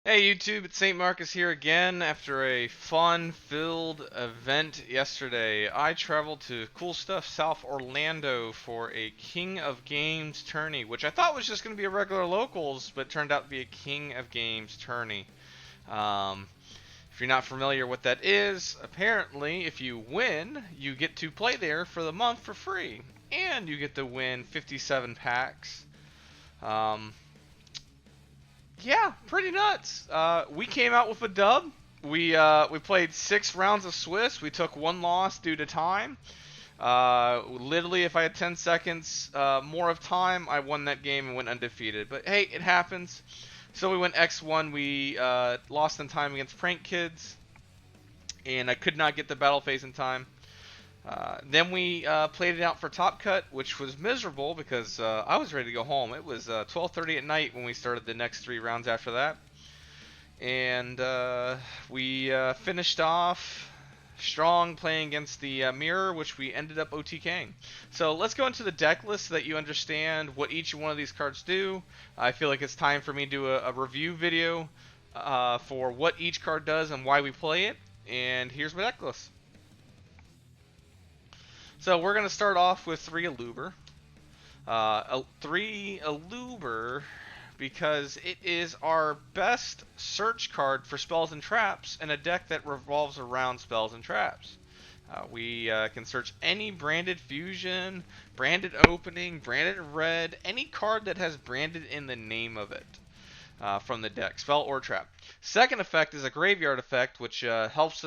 Hey YouTube, it's SaintMarcuz here again. After a fun-filled event yesterday, I traveled to Coolstuff South Orlando for a King of Games tourney, which I thought was just going to be a regular locals, but turned out to be a King of Games tourney. Um, if you're not familiar what that is, apparently if you win, you get to play there for the month for free, and you get to win 57 packs. Um, Yeah, pretty nuts. We came out with a dub. We played 6 rounds of Swiss. We took 1 loss due to time. Literally, if I had 10 seconds more of time, I won that game and went undefeated. But hey, it happens. So we went X1. We lost in time against Prank Kids, and I could not get the battle phase in time. Then we played it out for Top Cut, which was miserable because I was ready to go home. It was 12:30 at night when we started the next 3 rounds after that. And we finished off strong playing against the Mirror, which we ended up OTKing. So let's go into the deck list so that you understand what each one of these cards do. I feel like it's time for me to do a review video for what each card does and why we play it. And here's my deck list. So we're going to start off with 3 Aluber. 3 Aluber because it is our best search card for spells and traps in a deck that revolves around spells and traps. We can search any branded fusion, branded opening, branded red, any card that has branded in the name of it from the deck, spell or trap. Second effect is a graveyard effect, which helps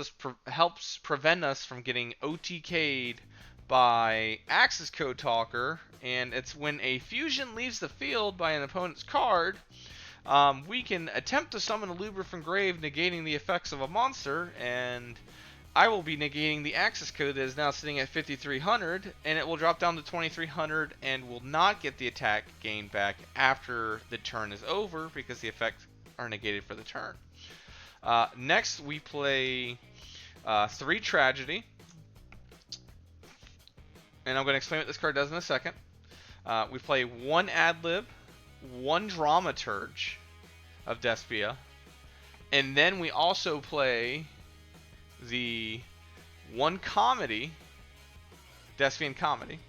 prevent us from getting OTK'd by Axis Code Talker, and it's when a fusion leaves the field by an opponent's card, we can attempt to summon a Lubra from grave, negating the effects of a monster, and I will be negating the Axis Code that is now sitting at 5,300, and it will drop down to 2,300 and will not get the attack gain back after the turn is over because the effects are negated for the turn. Next, we play 3 Tragedy. And I'm going to explain what this card does in a second. We play 1 Adlib, 1 Dramaturge of Despia, and then we also play the 1 Comedy, Despian Comedy.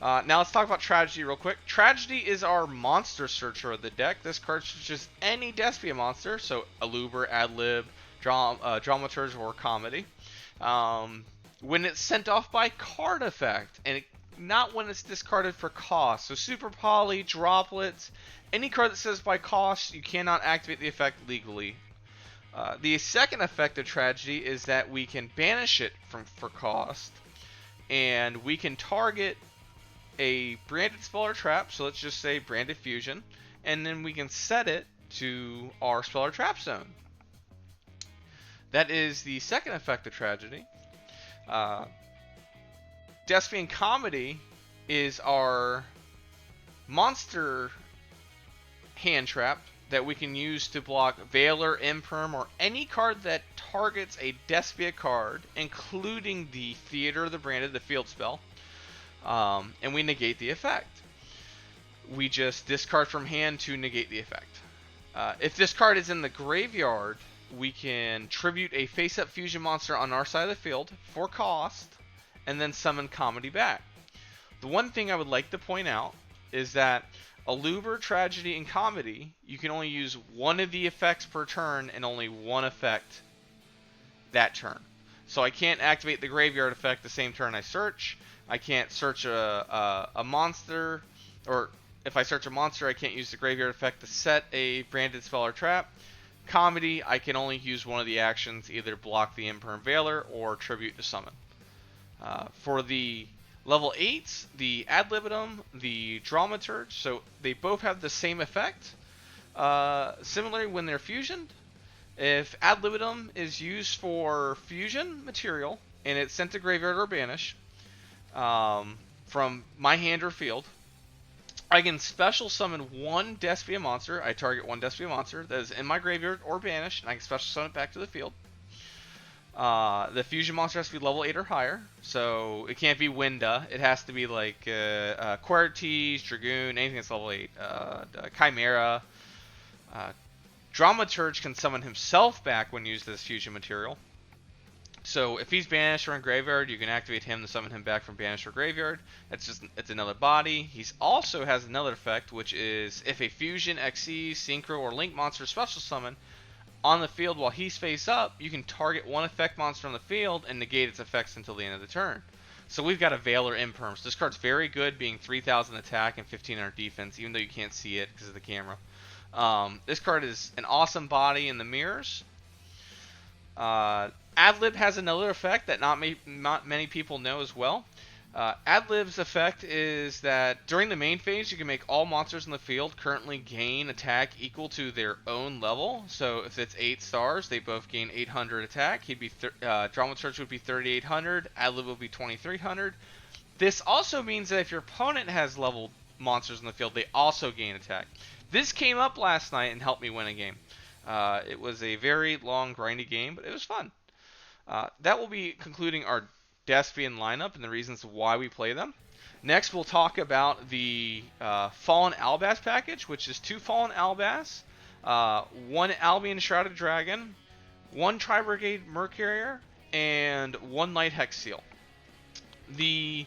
Now let's talk about Tragedy real quick. Tragedy is our monster searcher of the deck. This card searches any Despia monster, so Aluber, Adlib, Dramaturge, or Comedy. When it's sent off by card effect, and not when it's discarded for cost. So Super Poly, Droplets, any card that says by cost, you cannot activate the effect legally. The second effect of Tragedy is that we can banish it for cost, and we can target a branded spell or trap, so let's just say branded fusion, and then we can set it to our spell or trap zone. That is the second effect of Tragedy. Despian Comedy is our monster hand trap that we can use to block Veiler, Imperm, or any card that targets a Despia card, including the Theater of the Branded, the field spell, and we negate the effect. We just discard from hand to negate the effect. If this card is in the graveyard, we can tribute a face-up fusion monster on our side of the field for cost, and then summon Comedy back. The one thing I would like to point out is that Aluber, Tragedy, and Comedy, you can only use 1 of the effects per turn and only 1 effect that turn. So I can't activate the graveyard effect the same turn I search. I can't search a monster, or if I search a monster, I can't use the graveyard effect to set a branded spell or trap. Comedy, I can only use 1 of the actions, either block the Imperm Veiler or tribute to summon. For the level 8s, the Ad Libitum, the Dramaturge, so they both have the same effect. Similarly, when they're fusioned, if Ad Libitum is used for fusion material and it's sent to graveyard or banish from my hand or field, I can special summon 1 Despia monster. I target 1 Despia monster that is in my graveyard or banished, and I can special summon it back to the field. The fusion monster has to be level 8 or higher, so it can't be Winda. It has to be like Quartes, Dragoon, anything that's level 8. Chimera, Dramaturge can summon himself back when used as fusion material. So if he's banished or in graveyard, you can activate him to summon him back from banished or graveyard. It's another body. He also has another effect, which is if a fusion, XC, synchro, or link monster special summon on the field while he's face up, you can target one effect monster on the field and negate its effects until the end of the turn. So we've got a Veiler Imperms. This card's very good, being 3,000 attack and 1,500 defense, even though you can't see it because of the camera. This card is an awesome body in the mirrors. Adlib has another effect that not many people know as well. Adlib's effect is that during the main phase, you can make all monsters in the field currently gain attack equal to their own level. So if it's 8 stars, they both gain 800 attack. Dramaturge would be 3,800. Adlib would be 2,300. This also means that if your opponent has leveled monsters in the field, they also gain attack. This came up last night and helped me win a game. It was a very long, grindy game, but it was fun. That will be concluding our Despian lineup and the reasons why we play them. Next, we'll talk about the Fallen Albas package, which is 2 Fallen Albas, 1 Albion Shrouded Dragon, 1 Tribrigade Mercarrier, and 1 Light Hex Seal. The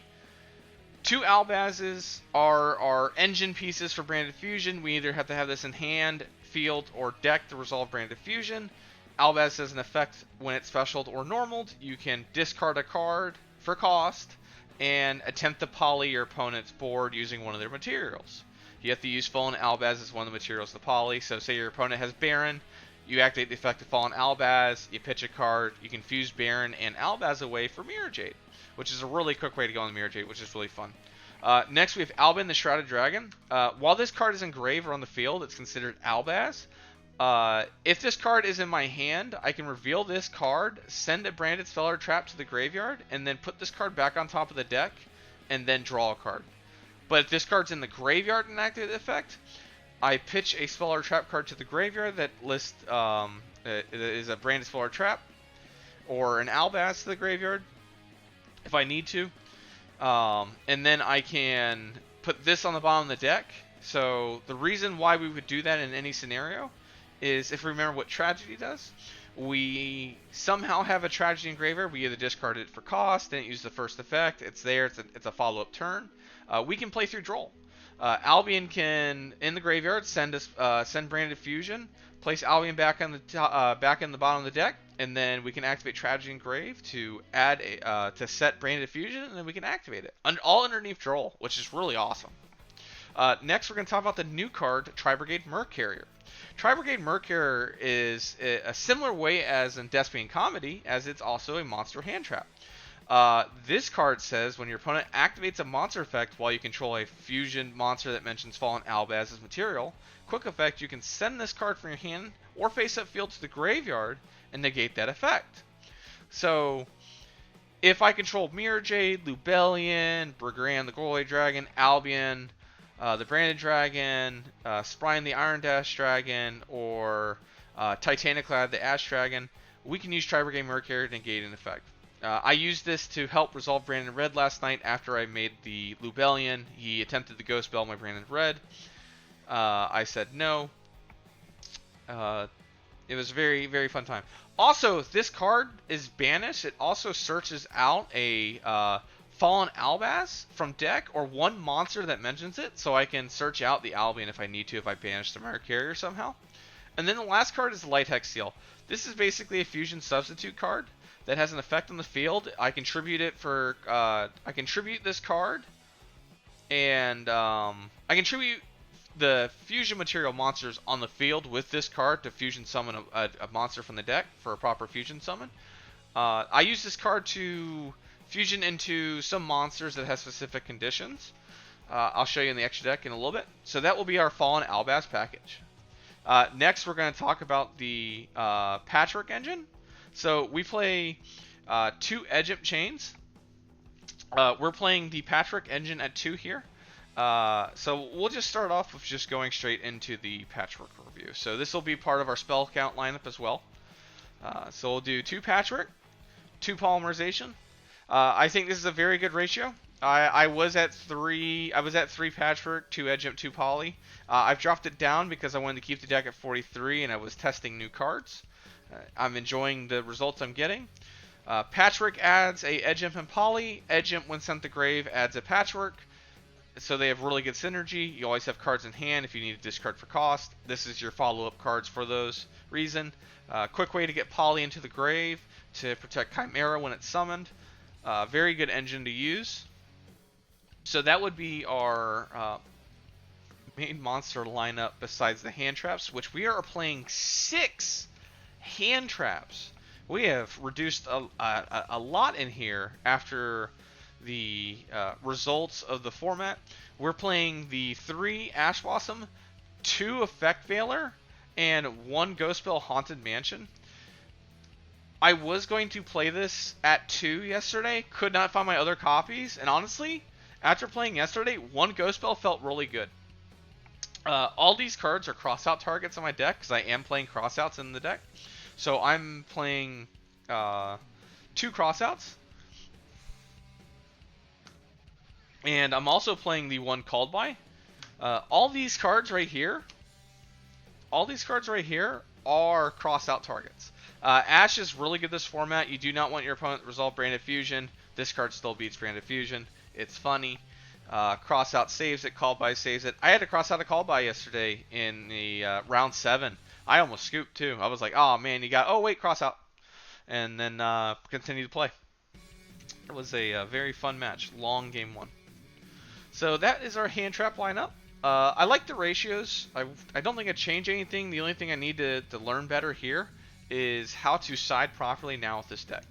2 Albazes are our engine pieces for Branded Fusion. We either have to have this in hand, field, or deck to resolve Branded Fusion. Albaz has an effect when it's specialed or normaled. You can discard a card for cost and attempt to poly your opponent's board using one of their materials. You have to use Fallen Albaz as one of the materials to poly. So say your opponent has Baron, you activate the effect of Fallen Albaz, you pitch a card, you can fuse Baron and Albaz away for Mirror Jade, which is a really quick way to go on the Mirror Jade, which is really fun. Next we have Albin the Shrouded Dragon. While this card is engraved or on the field, it's considered Albaz. If this card is in my hand, I can reveal this card, send a Branded Spell or Trap to the graveyard, and then put this card back on top of the deck, and then draw a card. But if this card's in the graveyard and activate the effect, I pitch a Spell or Trap card to the graveyard that lists is a Branded Spell or Trap, or an Albaz to the graveyard, if I need to. And then I can put this on the bottom of the deck. So the reason why we would do that in any scenario is if we remember what Tragedy does. We somehow have a Tragedy in graveyard. We either discard it for cost, didn't use the first effect. It's there. It's a follow-up turn. We can play through Droll. Albion can, in the graveyard, send Branded Fusion, place Albion back in the bottom of the deck, and then we can activate Tragedy Engrave to add to set Branded Fusion, and then we can activate it. All underneath Droll, which is really awesome. Next, we're going to talk about the new card, Tribrigade Mercarrier. Tribrigade Mercarrier is a similar way as in Despian Comedy, as it's also a monster hand trap. This card says when your opponent activates a monster effect while you control a fusion monster that mentions Fallen Albaz as material, quick effect, you can send this card from your hand or face-up field to the graveyard and negate that effect. So, if I control Mirror Jade, Lubellion, Brigran the Golden Dragon, Albion, the Branded Dragon, Sprine the Iron Dash Dragon, or Titaniclad the Ash Dragon, we can use Tribrigade Mercarrier to negate an effect. I used this to help resolve Branded Red last night after I made the Lubellion. He attempted to Ghost Bell my Branded Red. I said no. It was a very, very fun time. Also, if this card is banished, it also searches out a Fallen Albaz from deck or one monster that mentions it, so I can search out the Albion if I need to, if I banish the Mercarrier somehow. And then the last card is the Light Hex Seal. This is basically a fusion substitute card that has an effect on the field. I contribute it for I contribute this card, and I contribute the fusion material monsters on the field with this card to fusion summon a monster from the deck for a proper fusion summon. I use this card to fusion into some monsters that have specific conditions. I'll show you in the extra deck in a little bit. So that will be our Fallen Albaz package. Next, we're going to talk about the Patchwork engine. So we play 2 Egypt chains. We're playing the Patchwork engine at 2 here. So we'll just start off with just going straight into the Patchwork review. So this will be part of our spell count lineup as well. So we'll do 2 Patchwork, 2 Polymerization. I think this is a very good ratio. I was at three. I was at three Patchwork, two Edge Imp, two Poly. I've dropped it down because I wanted to keep the deck at 43, and I was testing new cards. I'm enjoying the results I'm getting. Patchwork adds a Edge Imp and Poly. Edge Imp, when sent to grave, adds a Patchwork. So they have really good synergy. You always have cards in hand if you need to discard for cost. This is your follow-up cards for those reason. Quick way to get Poly into the grave to protect Chimera when it's summoned. Very good engine to use. So that would be our main monster lineup besides the hand traps, which we are playing 6 hand traps. We have reduced a lot in here after the results of the format. We're playing the 3 Ash Blossom, 2 Effect Veiler, and 1 Ghost Spell Haunted Mansion. I was going to play this at 2 yesterday, could not find my other copies, and honestly, after playing yesterday, 1 Ghost Spell felt really good. All these cards are cross-out targets on my deck, because I am playing cross-outs in the deck. So I'm playing 2 cross-outs. And I'm also playing the 1 Called By. All these cards right here are cross-out targets. Ash is really good this format. You do not want your opponent to resolve Branded Fusion. This card still beats Branded Fusion. It's funny. Cross-out saves it. Called By saves it. I had to cross out a Called By yesterday in the round 7. I almost scooped too. I was like, oh man, oh wait, cross-out. And then continue to play. It was a very fun match. Long game 1. So that is our hand trap lineup. I like the ratios. I don't think I changed anything. The only thing I need to learn better here is how to side properly now with this deck.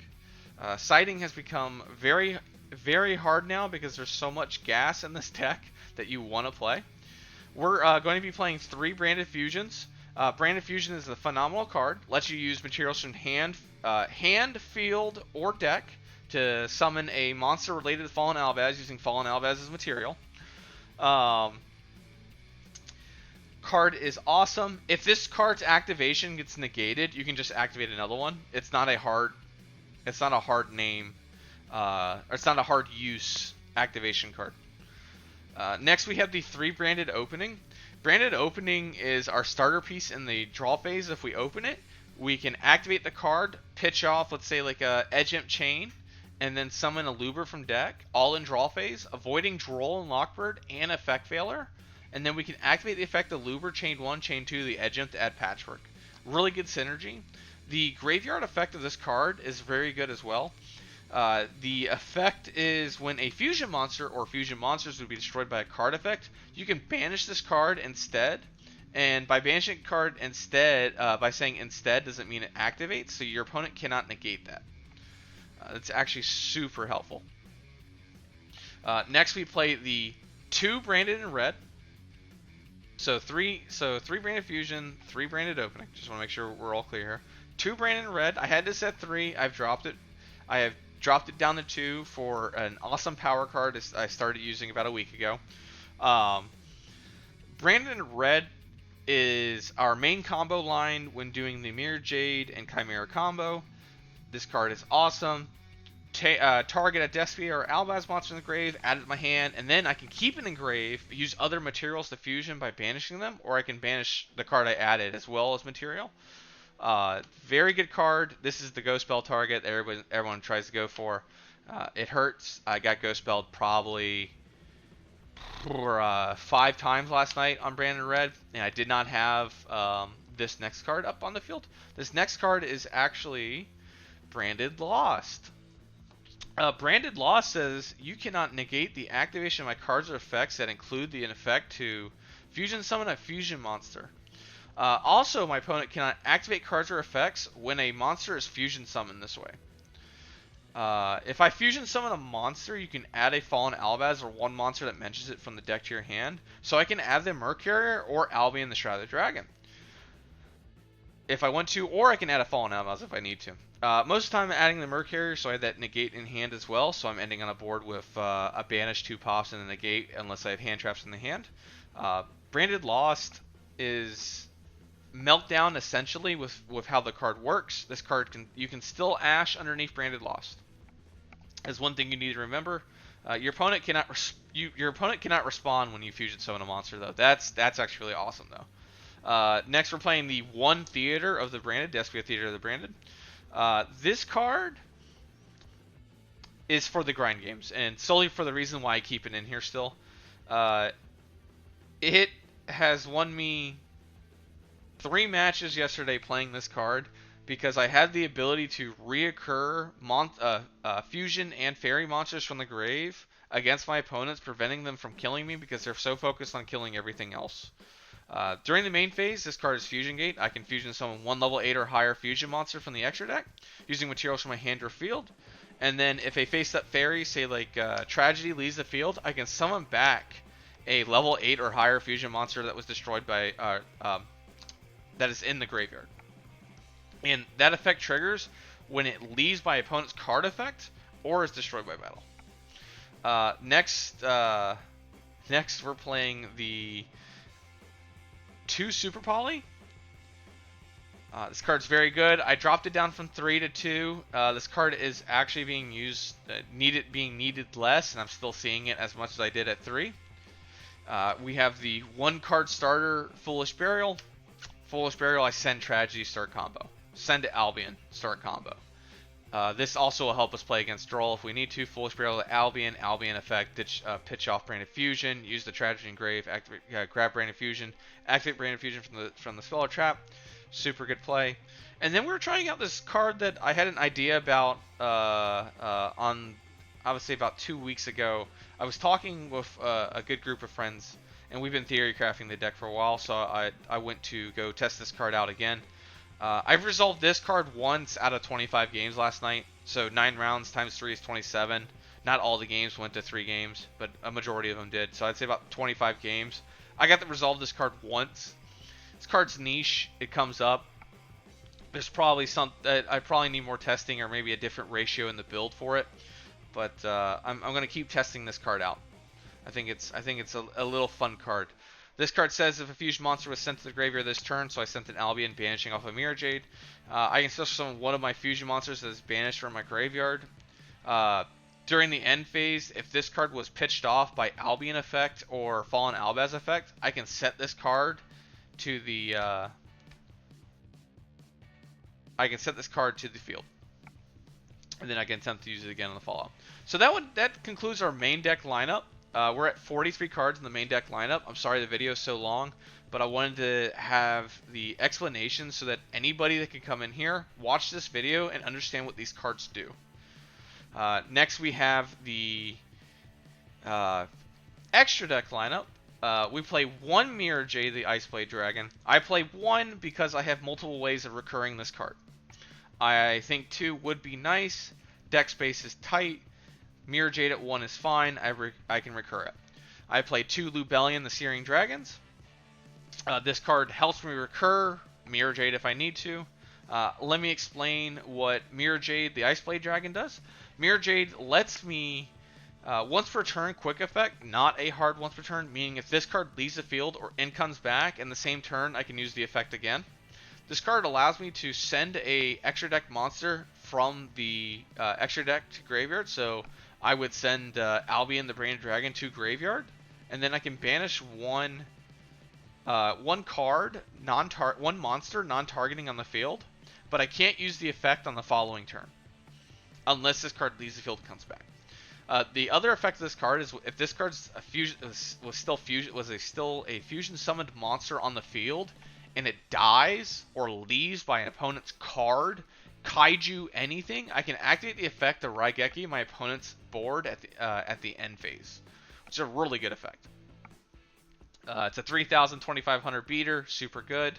Siding has become very, very hard now because there's so much gas in this deck that you want to play. We're going to be playing 3 Branded Fusions. Branded Fusion is a phenomenal card. Lets you use materials from hand, field, or deck to summon a monster related to Fallen Albaz using Fallen Albaz as material. Card is awesome. If this card's activation gets negated, you can just activate another one. It's not a hard name, or it's not a hard use activation card. Next we have the 3 Branded Opening. Branded Opening is our starter piece in the draw phase. If we open it, we can activate the card, pitch off, let's say like a Edge Imp Chain, and then summon a Luber from deck, all in draw phase, avoiding Droll and Lockbird and Effect Veiler. And then we can activate the effect of Luber, Chain 1, Chain 2, the Edge Imp to add Patchwork. Really good synergy. The graveyard effect of this card is very good as well. The effect is when a fusion monster or fusion monsters would be destroyed by a card effect, you can banish this card instead. And by banishing a card instead, by saying instead doesn't mean it activates, so your opponent cannot negate that. It's actually super helpful. Next we play the 2 Branded in red. So 3 Branded Fusion, 3 Branded Opening. Just want to make sure we're all clear here. 2 Branded in red. I had this at 3. I've dropped it. I have dropped it down to 2 for an awesome power card I started using about a week ago. Branded in red is our main combo line when doing the Mirror Jade and Chimera combo. This card is awesome. Target a Despia or Albaz monster in the grave, add it to my hand, and then I can keep it in grave, use other materials to fusion by banishing them, or I can banish the card I added as well as material. Very good card. This is the Ghost Spell target that everyone tries to go for. It hurts. I got Ghost Spelled probably 5 times last night on Branded Red, and I did not have this next card up on the field. This next card is actually Branded Lost. Branded Lost says you cannot negate the activation of my cards or effects that include the effect to fusion summon a fusion monster. Also, my opponent cannot activate cards or effects when a monster is fusion summoned this way. If I fusion summon a monster, you can add a Fallen Albaz or one monster that mentions it from the deck to your hand. So I can add the Mercarrier or Albion the Shrouded Dragon if I want to, or I can add a Fallen Albaz if I need to. Most of the time I'm adding the Mercarrier, so I have that negate in hand as well, so I'm ending on a board with a banish, 2 pops, and a negate unless I have hand traps in the hand. Branded Lost is Meltdown essentially with how the card works. This card you can still Ash underneath Branded Lost. As one thing you need to remember, Your opponent cannot your opponent cannot respond when you fusion summon a monster though. That's actually really awesome though. Next we're playing the One Theater of the Branded, Despia Theater of the Branded. This card is for the grind games, and solely for the reason why I keep it in here still. It has won me 3 matches yesterday playing this card because I had the ability to reoccur fusion and fairy monsters from the grave against my opponents, preventing them from killing me because they're so focused on killing everything else. During the main phase, this card is Fusion Gate. I can fusion summon 1 level 8 or higher fusion monster from the extra deck using materials from my hand or field. And then if a face-up fairy, say like Tragedy, leaves the field, I can summon back a level 8 or higher fusion monster that was destroyed by that is in the graveyard. And that effect triggers when it leaves my opponent's card effect or is destroyed by battle. Next we're playing the 2 Super Poly. This card's very good. I dropped it down from 3 to 2. This card is actually being used, being needed less, and I'm still seeing it as much as I did at 3. We have the 1 card starter, Foolish Burial. Foolish Burial, I send Tragedy, start combo. Send Albion, start combo. This also will help us play against Droll if we need to. Foolish Burial to Albion, Albion effect, pitch off Branded Fusion, use the Tragedy and Grave, activate, grab Branded Fusion, activate Branded Fusion from the spell or trap. Super good play. And then we were trying out this card that I had an idea about on, I would say about 2 weeks ago. I was talking with a good group of friends, and we've been theory crafting the deck for a while, so I went to go test this card out again. I've resolved this card once out of 25 games last night, so 9 rounds times 3 is 27. Not all the games went to 3 games, but a majority of them did, so I'd say about 25 games. I got to resolve this card once. This card's niche. It comes up. There's probably I probably need more testing or maybe a different ratio in the build for it, but I'm gonna keep testing this card out. I think it's a little fun card. This card says if a fusion monster was sent to the graveyard this turn, so I sent an Albion banishing off a Mirror Jade. I can still summon one of my fusion monsters that is banished from my graveyard. During the end phase, if this card was pitched off by Albion effect or Fallen Albaz effect, I can set this card to the field, and then I can attempt to use it again on the follow-up. So that concludes our main deck lineup. We're at 43 cards in the main deck lineup. I'm sorry the video is so long, but I wanted to have the explanation so that anybody that can come in here, watch this video, and understand what these cards do. Next we have the extra deck lineup. We play 1 Mirror Jade, the Iceblade Dragon. I play 1 because I have multiple ways of recurring this card. I think 2 would be nice. Deck space is tight. Mirror Jade at 1 is fine. I can recur it. I play 2 Lubellion, the Searing Dragons. This card helps me recur Mirror Jade if I need to. Let me explain what Mirror Jade, the Iceblade Dragon, does. Mirror Jade lets me once per turn quick effect, not a hard once per turn, meaning if this card leaves the field and comes back in the same turn, I can use the effect again. This card allows me to send a extra deck monster from the extra deck to graveyard, so I would send Albion the Branded Dragon to graveyard, and then I can banish one monster non-targeting on the field, but I can't use the effect on the following turn unless this card leaves the field and comes back. The other effect of this card is if this card's still a fusion summoned monster on the field and it dies or leaves by an opponent's card, kaiju, anything, I can activate the effect of Raigeki my opponent's board at the end phase, which is a really good effect. It's a 3,000, 2,500 beater, super good.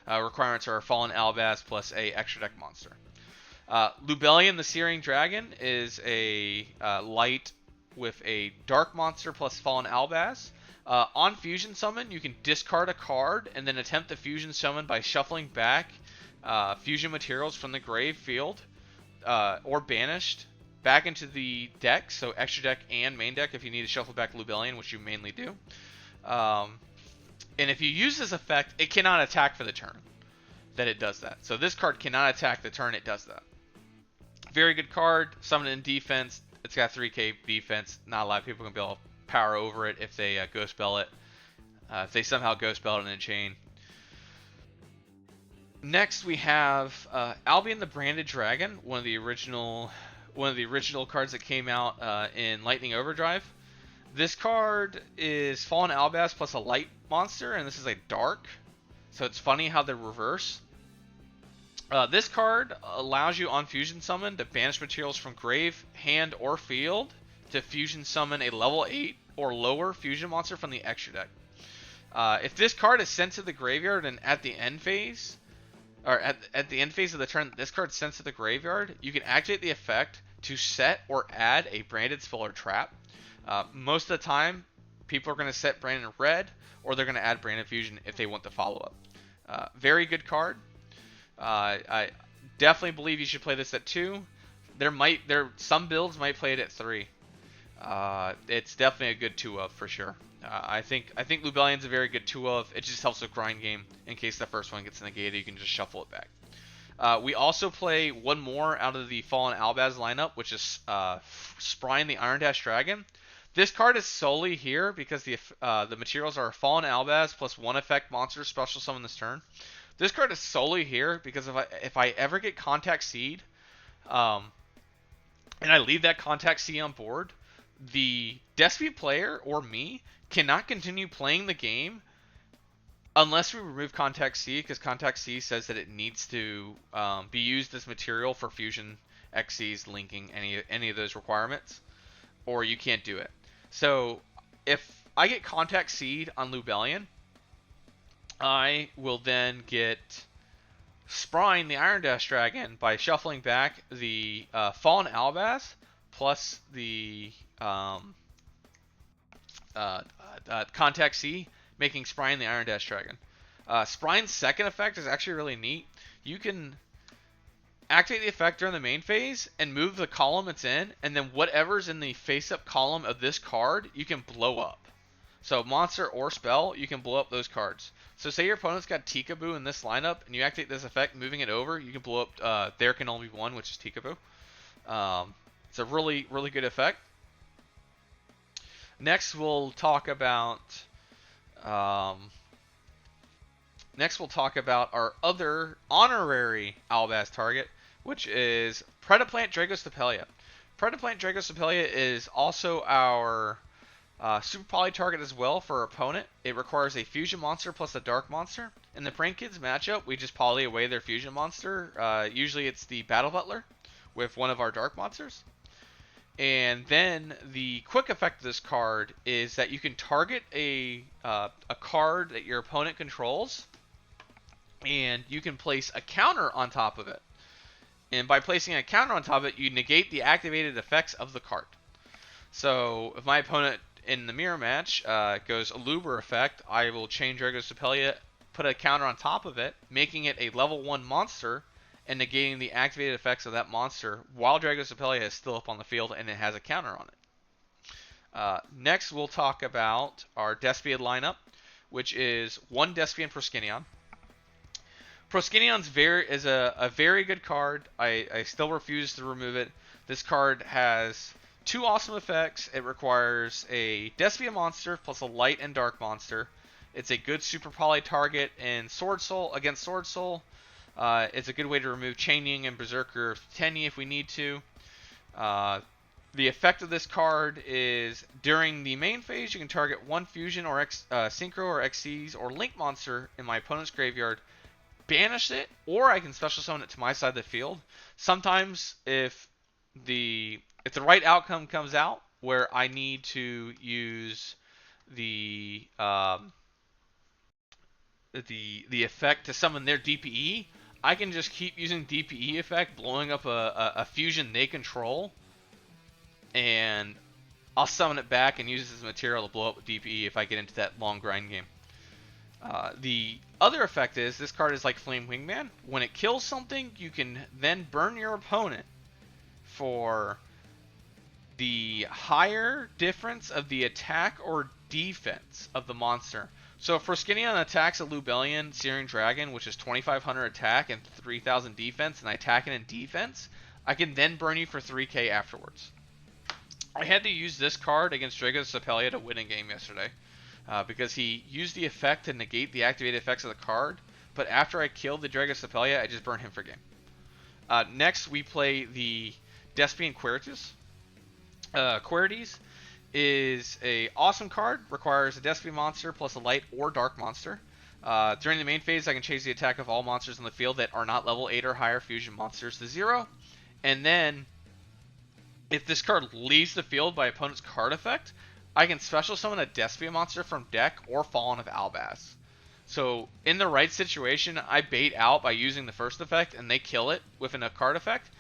Requirements are Fallen Albas plus a extra deck monster. Lubellion, the Searing Dragon, is a light with a dark monster plus Fallen Albaz. On fusion summon, you can discard a card and then attempt the fusion summon by shuffling back fusion materials from the grave field or banished back into the deck, so extra deck and main deck if you need to shuffle back Lubellion, which you mainly do. And if you use this effect, it cannot attack for the turn that it does that. So this card cannot attack the turn it does that. Very good card. Summon in defense. It's got 3k defense. Not a lot of people can be able to power over it if they ghost spell it. If they somehow ghost spell it in a chain. Next we have Albion the Branded Dragon, one of the original cards that came out in Lightning Overdrive. This card is Fallen Albas plus a light monster, and this is a dark. So it's funny how they're reverse. This card allows you on Fusion Summon to banish materials from grave, hand, or field to Fusion Summon a level 8 or lower Fusion monster from the extra deck. If this card is sent to the graveyard and at the end phase, or at the end phase of the turn, this card's sent to the graveyard, you can activate the effect to set or add a branded spell or trap. Most of the time, people are going to set Branded Red, or they're going to add Branded Fusion if they want the follow-up. Very good card. I definitely believe you should play this at 2. Some builds might play it at 3. It's definitely a good 2 of for sure. I think Lubellion's a very good 2 of. It just helps with grind game in case the first one gets negated. You can just shuffle it back. We also play one more out of the Fallen Albaz lineup, which is Sprine the Iron Dash Dragon. This card is solely here because the materials are Fallen Albaz plus 1 effect monster special summon this turn. This card is solely here because if I ever get Contact Seed, and I leave that Contact Seed on board, the Despia player or me cannot continue playing the game unless we remove Contact Seed, because Contact Seed says that it needs to be used as material for Fusion XCs linking any of those requirements, or you can't do it. So if I get Contact Seed on Lubellion, I will then get Sprine the Iron Dash Dragon by shuffling back the Fallen Albaz plus the Contact C, making Sprine the Iron Dash Dragon. Sprine's second effect is actually really neat. You can activate the effect during the main phase and move the column it's in, and then whatever's in the face-up column of this card, you can blow up. So monster or spell, you can blow up those cards. So say your opponent's got Tikaboo in this lineup, and you activate this effect, moving it over, you can blow up there can only be one, which is Tikaboo. It's a really, really good effect. Next we'll talk about our other honorary Albaz target, which is Predaplant Dragostapelia. Predaplant Dragostapelia is also our Super Poly target as well for our opponent. It requires a Fusion monster plus a Dark monster. In the Prank Kids matchup, we just poly away their Fusion monster. Usually it's the Battle Butler with one of our Dark monsters. And then the quick effect of this card is that you can target a card that your opponent controls, and you can place a counter on top of it. And by placing a counter on top of it, you negate the activated effects of the card. So if my opponent in the mirror match goes a Luber effect, I will chain Dragostapelia, put a counter on top of it, making it a level 1 monster, and negating the activated effects of that monster while Dragostapelia is still up on the field and it has a counter on it. Next, we'll talk about our Despia lineup, which is 1 Despian Proskinion. Proskinion is a very good card. I still refuse to remove it. This card has 2 awesome effects. It requires a Despia monster plus a light and dark monster. It's a good Super Poly target in against Swordsoul. It's a good way to remove Chaining and Berserker Tenyi if we need to. The effect of this card is during the main phase, you can target 1 Fusion or Synchro or Xyz or Link monster in my opponent's graveyard, banish it, or I can special summon it to my side of the field. Sometimes if the right outcome comes out where I need to use the effect to summon their DPE, I can just keep using DPE effect, blowing up a fusion they control, and I'll summon it back and use it as material to blow up with DPE if I get into that long grind game. The other effect is, this card is like Flame Wingman. When it kills something, you can then burn your opponent for the higher difference of the attack or defense of the monster. So if Proskinion attacks a Lubellion Searing Dragon, which is 2,500 attack and 3,000 defense, and I attack it in defense, I can then burn you for 3k afterwards. I had to use this card against Drago Sapelia to win a game yesterday. Because he used the effect to negate the activated effects of the card, but after I killed the Drago Sapelia, I just burned him for game. Next, we play the Despian Querites. Querites is a awesome card, requires a Despian monster plus a light or dark monster. During the main phase, I can change the attack of all monsters in the field that are not level 8 or higher fusion monsters to 0. And then, if this card leaves the field by opponent's card effect, I can special summon a Despia monster from deck or Fallen of Albaz. So, in the right situation, I bait out by using the first effect, and they kill it with a card effect,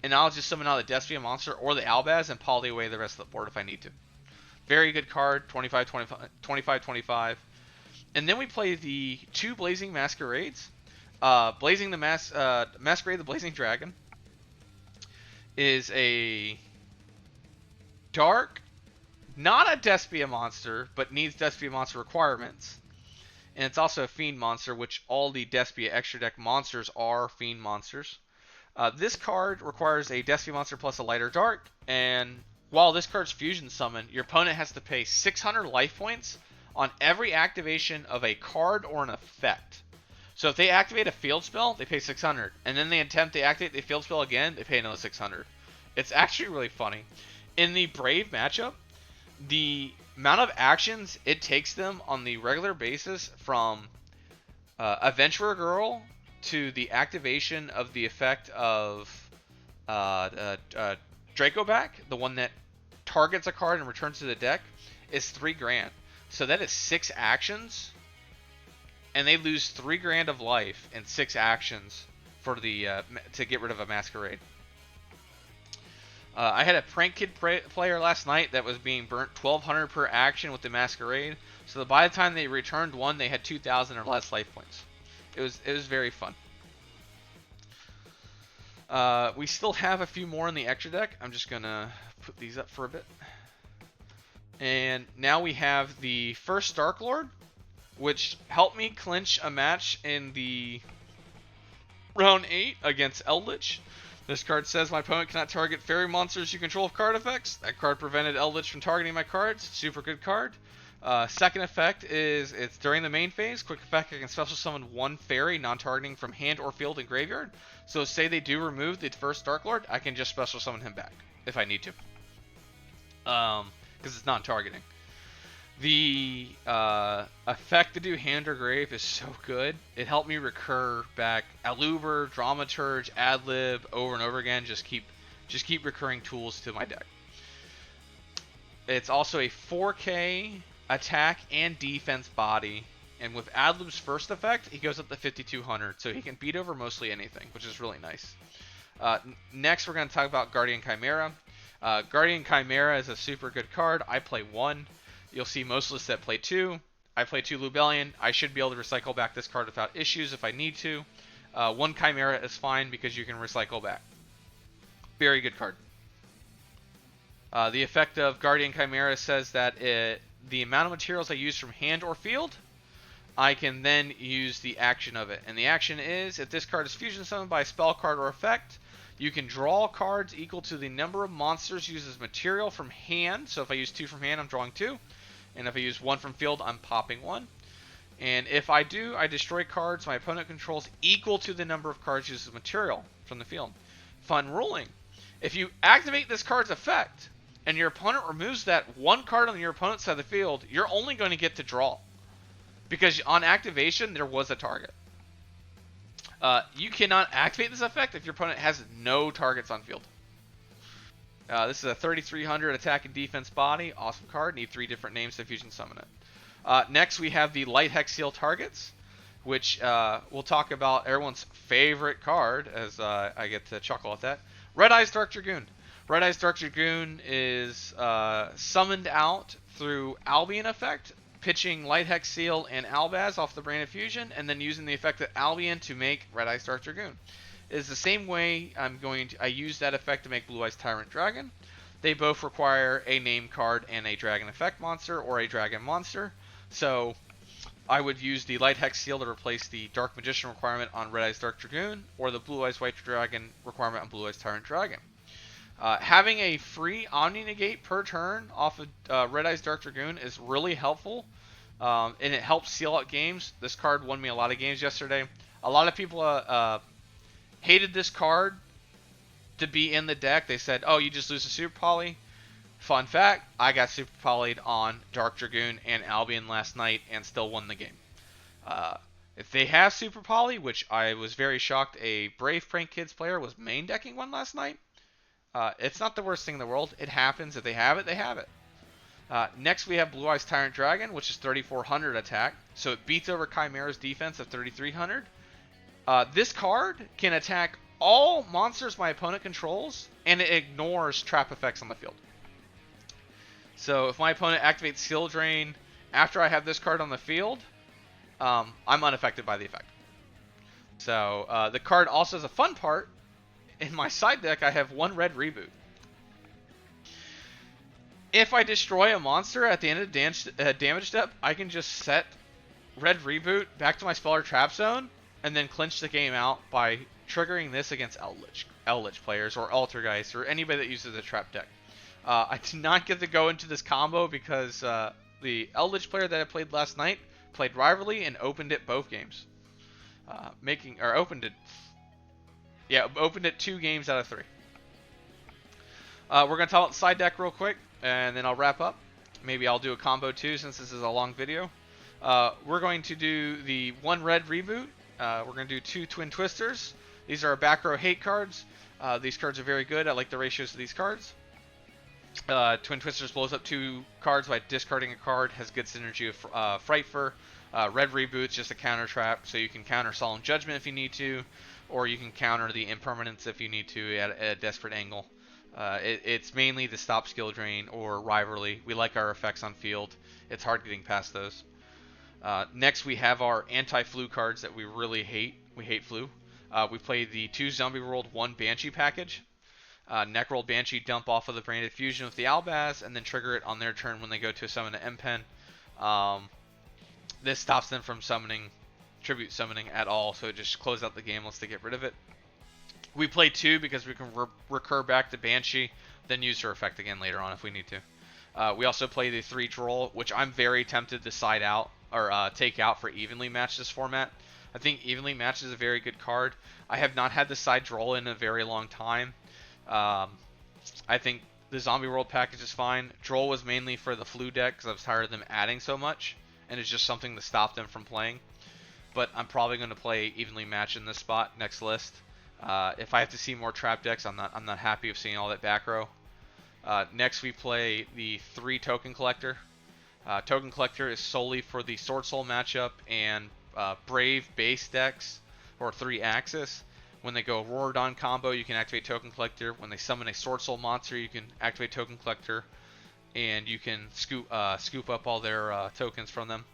and I'll just summon out the Despia monster or the Albaz and poly away the rest of the board if I need to. Very good card, 25-25. And then we play the 2 Blazing Masquerades. Masquerade the Blazing Dragon is a dark, not a Despia monster, but needs Despia monster requirements. And it's also a Fiend monster, which all the Despia extra deck monsters are Fiend monsters. This card requires a Despia monster plus a light or dark, and while this card's fusion summon, your opponent has to pay 600 life points on every activation of a card or an effect. So if they activate a field spell, they pay 600, and then they attempt to activate the field spell again, they pay another 600. It's actually really funny. In the Brave matchup, the amount of actions it takes them on the regular basis from Adventurer Girl to the activation of the effect of Dracoback, the one that targets a card and returns to the deck, is 3 grand. So that is 6 actions, and they lose 3 grand of life in 6 actions for the to get rid of a Masquerade. I had a Prank Kid player last night that was being burnt 1,200 per action with the Masquerade. So that by the time they returned one, they had 2,000 or less life points. It was very fun. We still have a few more in the extra deck. I'm just gonna put these up for a bit. And now we have the first Dark Lord, which helped me clinch a match in the round 8 against Eldlich. This card says my opponent cannot target fairy monsters you control with card effects. That card prevented Eldlich from targeting my cards. Super good card. Second effect is it's during the main phase. Quick effect, I can special summon 1 fairy non-targeting from hand or field and graveyard. So say they do remove the first Dark Lord, I can just special summon him back if I need to. Because it's non-targeting. The effect to do hand or grave is so good. It helped me recur back Aluber, Dramaturge, Adlib over and over again. Just keep recurring tools to my deck. It's also a 4K attack and defense body, and with Adlib's first effect, he goes up to 5,200, so he can beat over mostly anything, which is really nice. Next, we're going to talk about Guardian Chimera. Guardian Chimera is a super good card. I play 1. You'll see most lists that play 2. I play 2 Lubellion. I should be able to recycle back this card without issues if I need to. 1 Chimera is fine because you can recycle back. Very good card. The effect of Guardian Chimera says that the amount of materials I use from hand or field, I can then use the action of it. And the action is, if this card is fusion summoned by a spell card or effect, you can draw cards equal to the number of monsters used as material from hand. So if I use 2 from hand, I'm drawing 2. And if I use 1 from field, I'm popping 1. And if I do, I destroy cards my opponent controls equal to the number of cards used as material from the field. Fun ruling. If you activate this card's effect, and your opponent removes that 1 card on your opponent's side of the field, you're only going to get to draw. Because on activation, there was a target. You cannot activate this effect if your opponent has no targets on field. This is a 3,300 attack and defense body. Awesome card. Need 3 different names to fusion summon it. Next, we have the Light Hex Seal Targets, which we'll talk about everyone's favorite card, as I get to chuckle at that. Red Eyes Dark Dragoon. Red Eyes Dark Dragoon is summoned out through Albion effect, pitching Light Hex Seal and Albaz off the Brain of Fusion, and then using the effect of Albion to make Red Eyes Dark Dragoon. It is the same way I use that effect to make Blue Eyes Tyrant Dragon. They both require a name card and a dragon effect monster or a dragon monster. So I would use the Light Hex Seal to replace the Dark Magician requirement on Red Eyes Dark Dragoon, or the Blue Eyes White Dragon requirement on Blue Eyes Tyrant Dragon. Having a free Omni Negate per turn off of Red Eyes Dark Dragoon is really helpful, and it helps seal out games. This card won me a lot of games yesterday. A lot of people hated this card to be in the deck. They said, oh, you just lose a Super Poly. Fun fact, I got Super Poly'd on Dark Dragoon and Albion last night and still won the game. If they have Super Poly, which I was very shocked a Brave Prank Kids player was main decking one last night, it's not the worst thing in the world. It happens. If they have it, they have it. Next, we have Blue Eyes Tyrant Dragon, which is 3,400 attack. So it beats over Chimera's defense of 3,300. This card can attack all monsters my opponent controls, and it ignores trap effects on the field. So if my opponent activates Skill Drain after I have this card on the field, I'm unaffected by the effect. So the card also has a fun part. In my side deck, I have one red reboot. If I destroy a monster at the end of damage step, I can just set red reboot back to my spell or trap zone, and then clinch the game out by triggering this against Eldlich players or Altergeist or anybody that uses a trap deck. I did not get to go into this combo because the Eldlich player that I played last night played Rivalry and opened it both games. Opened it 2 games out of 3. We're going to talk about the side deck real quick, and then I'll wrap up. Maybe I'll do a combo too, since this is a long video. We're going to do the 1 red reboot. We're going to do 2 Twin Twisters. These are our back row hate cards. These cards are very good. I like the ratios of these cards. Twin Twisters blows up 2 cards by discarding a card. Has good synergy with Frightfur. Red Reboot's just a counter trap, so you can counter Solemn Judgment if you need to, or you can counter the Impermanence if you need to at a desperate angle. It's mainly to stop Skill Drain or Rivalry. We like our effects on field. It's hard getting past those. Next, we have our anti-flu cards that we really hate. We hate flu. We play the 2 Zombie World 1 Banshee package. Necroll Banshee dump off of the Branded Fusion with the Albaz, and then trigger it on their turn when they go to summon an M-Pen. This stops them from tribute summoning at all, so it just closes out the game unless they get rid of it. We play 2 because we can recur back to Banshee, then use her effect again later on if we need to. We also play the 3 Droll, which I'm very tempted to side out or take out for Evenly Match this format. I think Evenly Match is a very good card. I have not had the side Droll in a very long time. I think the Zombie World package is fine. Droll was mainly for the flu deck because I was tired of them adding so much, and it's just something to stop them from playing. But I'm probably going to play Evenly Match in this spot next list. If I have to see more trap decks, I'm not happy with seeing all that back row. Next, we play the 3 Token Collector. Token Collector is solely for the Sword Soul matchup and Brave base decks or 3 Axis. When they go Rorodon combo, you can activate Token Collector. When they summon a Sword Soul monster, you can activate Token Collector, and you can scoop up all their tokens from them.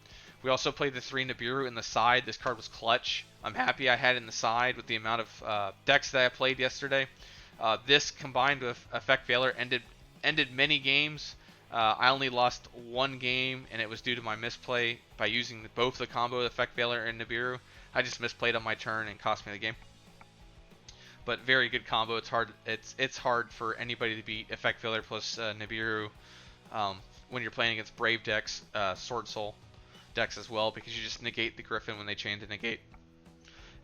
We also played the 3 Nibiru in the side. This card was clutch. I'm happy I had it in the side with the amount of decks that I played yesterday. This combined with Effect Veiler ended many games. I only lost 1 game, and it was due to my misplay by using both the combo of Effect Veiler and Nibiru. I just misplayed on my turn and cost me the game. But very good combo. It's hard for anybody to beat Effect Veiler plus Nibiru when you're playing against Brave decks, Sword Soul decks as well, because you just negate the Griffin when they chain to negate.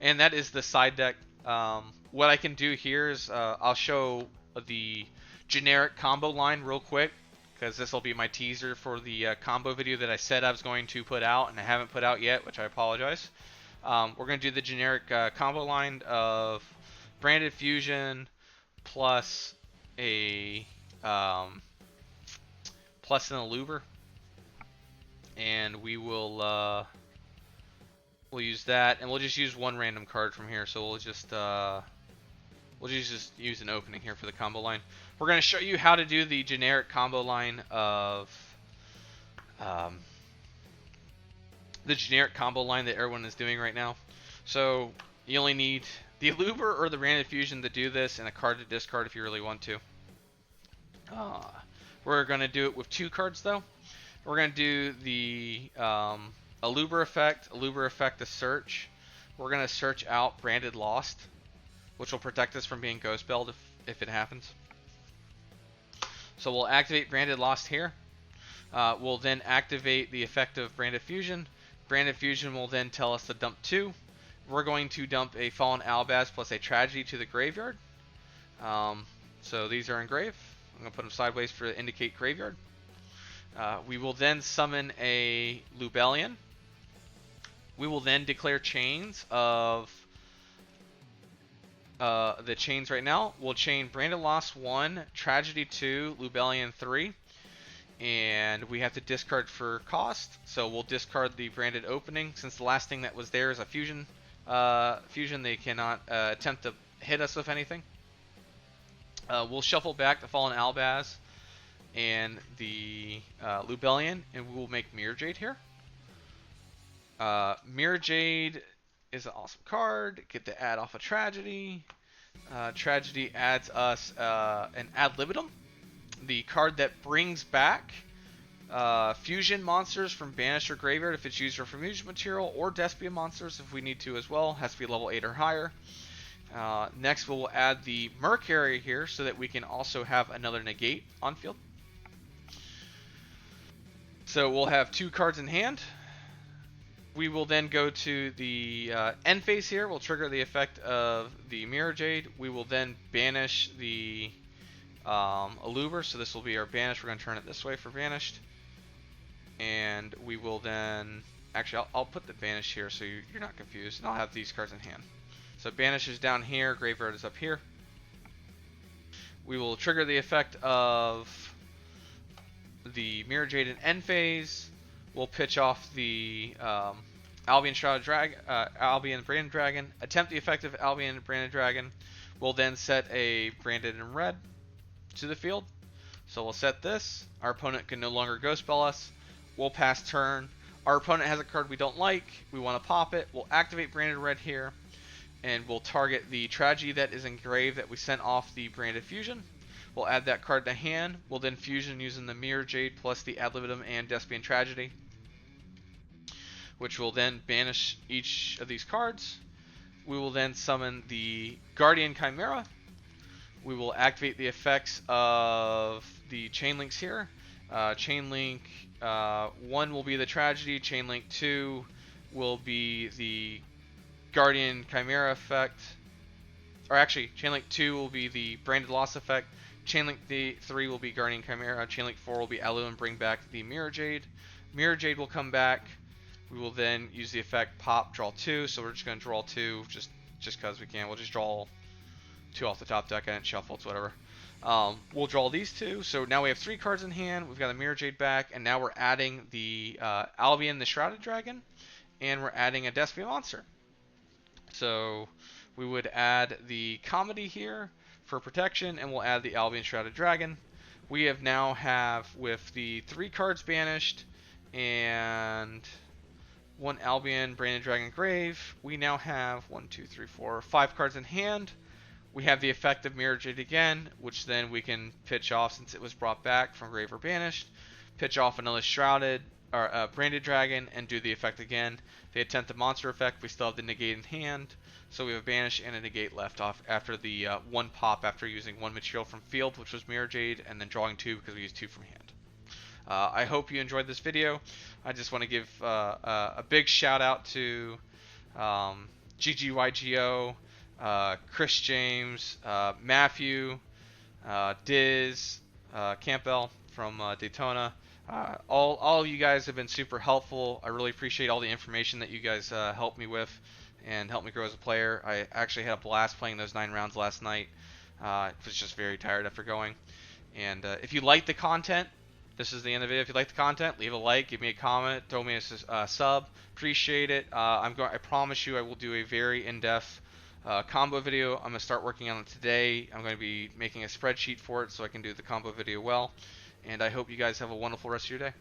And that is the side deck. What I can do here is I'll show the generic combo line real quick, because this will be my teaser for the combo video that I said I was going to put out and I haven't put out yet, which I apologize. We're going to do the generic combo line of Branded Fusion plus an Eluber, and we'll use that, and we'll just use 1 random card from here. So we'll just use an opening here for the combo line. We're going to show you how to do the generic combo line of the generic combo line that everyone is doing right now. So you only need the Eluber or the Branded Fusion to do this, and a card to discard if you really want to. We're going to do it with 2 cards though. We're going to do the Eluber effect to search. We're going to search out Branded Lost, which will protect us from being ghost belled if it happens. So we'll activate Branded Lost here. We'll then activate the effect of Branded Fusion. Branded Fusion will then tell us to dump 2. We're going to dump a Fallen Albaz plus a Tragedy to the graveyard. So these are engraved. I'm going to put them sideways to indicate graveyard. We will then summon a Lubellion. We will then declare chains of the chains right now. We'll chain Branded Lost 1, Tragedy 2, Lubellion 3. And we have to discard for cost. So we'll discard the Branded Opening. Since the last thing that was there is a fusion, they cannot attempt to hit us with anything. We'll shuffle back the Fallen Albaz and the Lubellion, and we will make Mirror Jade here. Mirror Jade is an awesome card. Get to add off a Tragedy. Tragedy adds us an Ad Libitum, the card that brings back fusion monsters from banished or graveyard if it's used for fusion material, or Despia monsters if we need to as well. Has to be level 8 or higher. Next, we'll add the Mercury here so that we can also have another negate on field. So we'll have 2 cards in hand. We will then go to the end phase here. We'll trigger the effect of the Mirror Jade. We will then banish the Aluber. So this will be our banish. We're going to turn it this way for banished. And we will then... Actually, I'll put the banish here so you're not confused. And I'll have these cards in hand. So banish is down here. Graveyard is up here. We will trigger the effect of the Mirror Jade in end phase. We'll pitch off the Albion Branded Dragon. Attempt the effect of Albion Branded Dragon. We'll then set a Branded in red to the field. So we'll set this. Our opponent can no longer ghost spell us. We'll pass turn. Our opponent has a card we don't like. We want to pop it. We'll activate Branded red here. And we'll target the Tragedy that is engraved that we sent off the Branded Fusion. We'll add that card to hand. We'll then fusion using the Mirror Jade plus the Ad Libitum and Despian Tragedy, which will then banish each of these cards. We will then summon the Guardian Chimera. We will activate the effects of the chain links here. Chain link 1 will be the Tragedy. Chain link 2 will be the Guardian Chimera effect. Or actually, chain link 2 will be the Branded Loss effect. Chain link 3 will be Guardian Chimera. Chain link 4 will be Alu and bring back the Mirror Jade. Mirror Jade will come back. We will then use the effect pop, draw 2. So we're just going to draw 2 just because we can. We'll just draw 2 off the top deck. I didn't shuffle, it's whatever. We'll draw these 2. So now we have 3 cards in hand. We've got a Mirror Jade back. And now we're adding the Albion, the Shrouded Dragon. And we're adding a Despia monster. So we would add the Comedy here for protection. And we'll add the Albion Shrouded Dragon. We have now with the 3 cards banished and 1 Albion Branded Dragon Grave, we now have 5 cards in hand. We have the effect of Mirror Jade again, which then we can pitch off since it was brought back from grave or banished. Pitch off another Shrouded or Branded Dragon and do the effect again. They attempt the monster effect. We still have the negate in hand, so we have a banish and a negate left off after the 1 pop after using 1 material from field, which was Mirror Jade, and then drawing 2 because we used 2 from hand. I hope you enjoyed this video. I just want to give a big shout out to GGYGO, Chris James, Matthew, Diz, Campbell from Daytona. All of you guys have been super helpful. I really appreciate all the information that you guys helped me with and helped me grow as a player. I actually had a blast playing those 9 rounds last night. I was just very tired after going. And if you like the content, this is the end of it. If you like the content, leave a like, give me a comment, throw me a sub. Appreciate it. I promise you I will do a very in-depth combo video. I'm going to start working on it today. I'm going to be making a spreadsheet for it so I can do the combo video well. And I hope you guys have a wonderful rest of your day.